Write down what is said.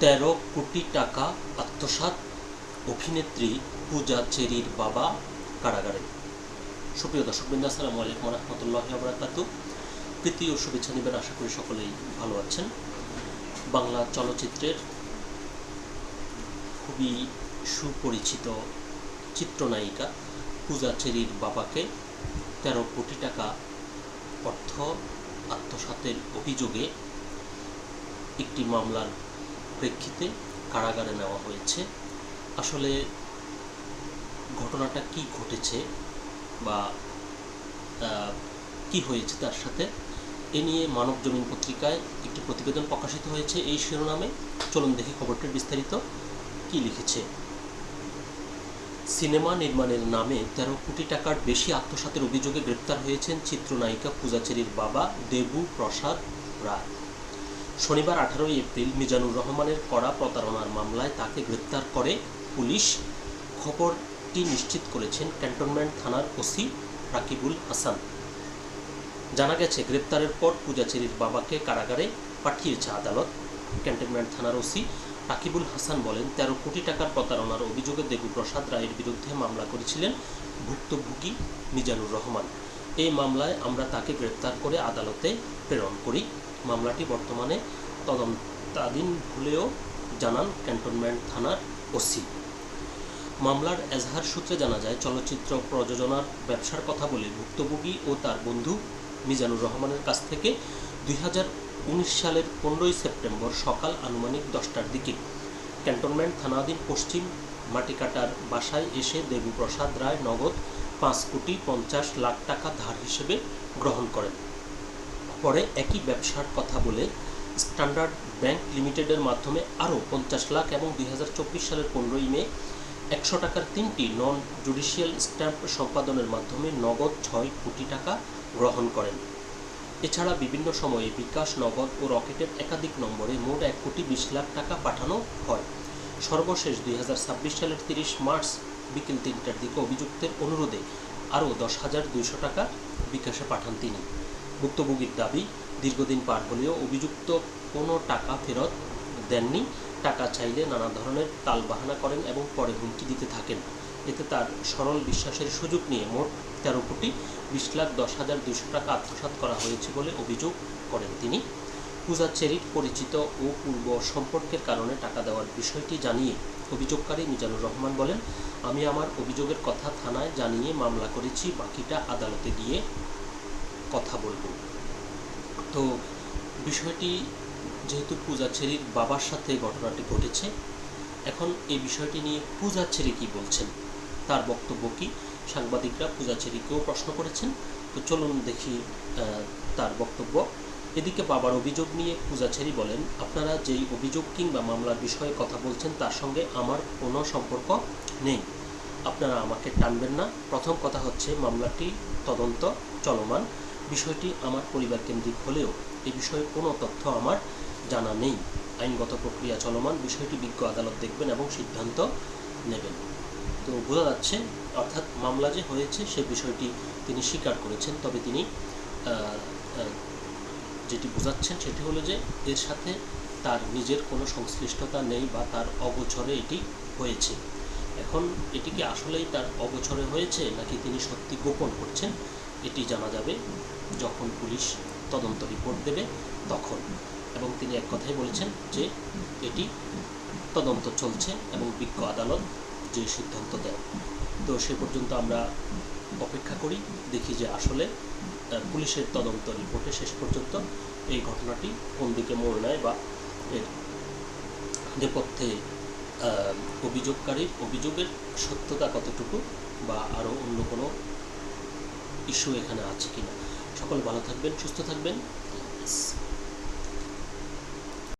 13 কোটি টাকা আত্মসাৎ অভিনেত্রী পূজা চেরির বাবা কারাগারে। সুপ্রিয় দর্শকবৃন্দ, আসসালামু আলাইকুম ওয়া রাহমাতুল্লাহি ওয়া বারাকাতুহু। প্রীতি ও শুভেচ্ছা নেবেন, আশা করি সকলেই ভালো আছেন। বাংলা চলচ্চিত্রের খুবই সুপরিচিত চিত্রনায়িকা পূজা চেরির বাবাকে 13 কোটি টাকা অর্থ আত্মসাতের অভিযোগে একটি মামলার প্রেক্ষিতে কারাগারে নেওয়া হয়েছে। আসলে ঘটনাটা কি ঘটেছে বা কি হয়েছে তার সাথে, এ নিয়ে মানবজমিন পত্রিকায় একটি প্রতিবেদন প্রকাশিত হয়েছে এই শিরোনামে। চলুন দেখি খবরটির বিস্তারিত কি লিখেছে। সিনেমা নির্মাণের নামে 13 কোটি টাকার বেশি আত্মসাতের অভিযোগে গ্রেপ্তার হয়েছেন চিত্রনায়িকা পূজা চেরির বাবা দেবু প্রসাদ রায়। শনিবার 18 এপ্রিল মিজানুর রহমানের করা প্রতারণার মামলায় তাকে গ্রেপ্তার করে পুলিশ। খবরটি নিশ্চিত করেছেন ক্যান্টনমেন্ট থানার ওসি রাকিবুল হাসান। জানা গেছে, গ্রেপ্তারের পর পূজা চেরির বাবাকে কারাগারে পাঠিয়েছে আদালত। ক্যান্টনমেন্ট থানার ওসি রাকিবুল হাসান বলেন, 13 কোটি টাকার প্রতারণার অভিযোগে দেবু প্রসাদ রায়ের বিরুদ্ধে মামলা করেছিলেন ভুক্তভোগী মিজানুর রহমান। এই মামলায় আমরা তাকে গ্রেপ্তার করে আদালতে প্রেরণ করি। মামলাটি বর্তমানে তদন্তাধীন বলেও জানান ক্যান্টনমেন্ট থানার ওসি। মামলার এজাহার সূত্রে জানা যায়, চলচ্চিত্র প্রযোজনার ব্যবসার কথা বলে ভুক্তভোগী ও তার বন্ধু মিজানুর রহমানের কাছ থেকে 2019 সালের 15 সেপ্টেম্বর সকাল আনুমানিক 10টার দিকে ক্যান্টনমেন্ট থানাধীন পশ্চিম মাটিকাটার বাসায় এসে দেবু প্রসাদ রায় নগদ 5,50,00,000 টাকা ধার হিসেবে গ্রহণ করেন। পরে একই ব্যবসার কথা বলে স্ট্যান্ডার্ড ব্যাংক লিমিটেডের মাধ্যমে আরও 50 লাখ এবং 2024 সালের 15 মে 100 টাকার 3টি নন জুডিশিয়াল স্ট্যাম্প সম্পাদনের মাধ্যমে নগদ 6 কোটি টাকা গ্রহণ করেন। এছাড়া বিভিন্ন সময়ে বিকাশ, নগদ ও রকেটের একাধিক নম্বরে মোট 1,20,00,000 টাকা পাঠানো হয়। সর্বশেষ 2026 সালের 30 মার্চ বিকেল 3টার দিকে অভিযুক্তের অনুরোধে আরও 10,200 টাকা বিকাশে পাঠান তিনি। ভুক্তভোগীর দাবি, দীর্ঘদিন পার হলেও অভিযুক্ত কোনো টাকা ফেরত দেননি। টাকা চাইলে নানা ধরনের তালবাহানা করেন এবং পরে হুমকি দিতে থাকেন। এতে তার সরল বিশ্বাসের সুযোগ নিয়ে মোট 13,20,10,200 টাকা আত্মসাৎ করা হয়েছে বলে অভিযোগ করেন তিনি। পূজা চেরির পরিচিত ও পূর্ব সম্পর্কের কারণে টাকা দেওয়ার বিষয়টি জানিয়ে অভিযোগকারী মিজানুর রহমান বলেন, আমি আমার অভিযোগের কথা থানায় জানিয়ে মামলা করেছি, বাকিটা আদালতে গিয়ে কথা বলবো। তো বিষয়টি যেহেতু পূজা চেরির বাবার সাথে ঘটনাটি ঘটেছে, এখন এই বিষয়টি নিয়ে পূজা চেরি কী বলছেন, তার বক্তব্য কী, সাংবাদিকরা পূজা চেরিকেও প্রশ্ন করেছেন। তো চলুন দেখি তার বক্তব্য। এদিকে বাবার অভিযোগ নিয়ে পূজা চেরি বলেন, আপনারা যেই অভিযোগ কিংবা মামলার বিষয়ে কথা বলছেন তার সঙ্গে আমার কোনো সম্পর্ক নেই, আপনারা আমাকে টানবেন না। প্রথম কথা হচ্ছে, মামলাটি তদন্ত চলমান, বিষয়টি আমার পরিবার কেন্দ্রিক হলেও এ বিষয়ে কোনো তথ্য আমার জানা নেই। আইনগত প্রক্রিয়া চলমান, বিষয়টি বিজ্ঞ আদালত দেখবেন এবং সিদ্ধান্ত নেবেন। তো বোঝা যাচ্ছে, অর্থাৎ মামলা যে হয়েছে সে বিষয়টি তিনি স্বীকার করেছেন, তবে তিনি যেটি বোঝাচ্ছেন সেটি হলো যে এর সাথে তার নিজের কোনো সংশ্লিষ্টতা নেই বা তার অগোচরে এটি হয়েছে। এখন এটি কি আসলেই তার অগোচরে হয়েছে নাকি তিনি সত্যি গোপন করছেন, এটি জানা যাবে যখন পুলিশ তদন্ত রিপোর্ট দেবে তখন। এবং তিনি এক কথাই বলেছেন যে এটি তদন্ত চলছে এবং বিজ্ঞ আদালত যে সিদ্ধান্ত দেয়। তো সে পর্যন্ত আমরা অপেক্ষা করি, দেখি যে আসলে পুলিশের তদন্ত রিপোর্টে শেষ পর্যন্ত এই ঘটনাটি কোন দিকে মোড় নেয় বা এর নেপথ্যে অভিযোগকারীর অভিযোগের সত্যতা কতটুকু বা আরও অন্য কোনো ইস্যু এখানে আছে কিনা। সকলে ভালো থাকবেন, সুস্থ থাকবেন।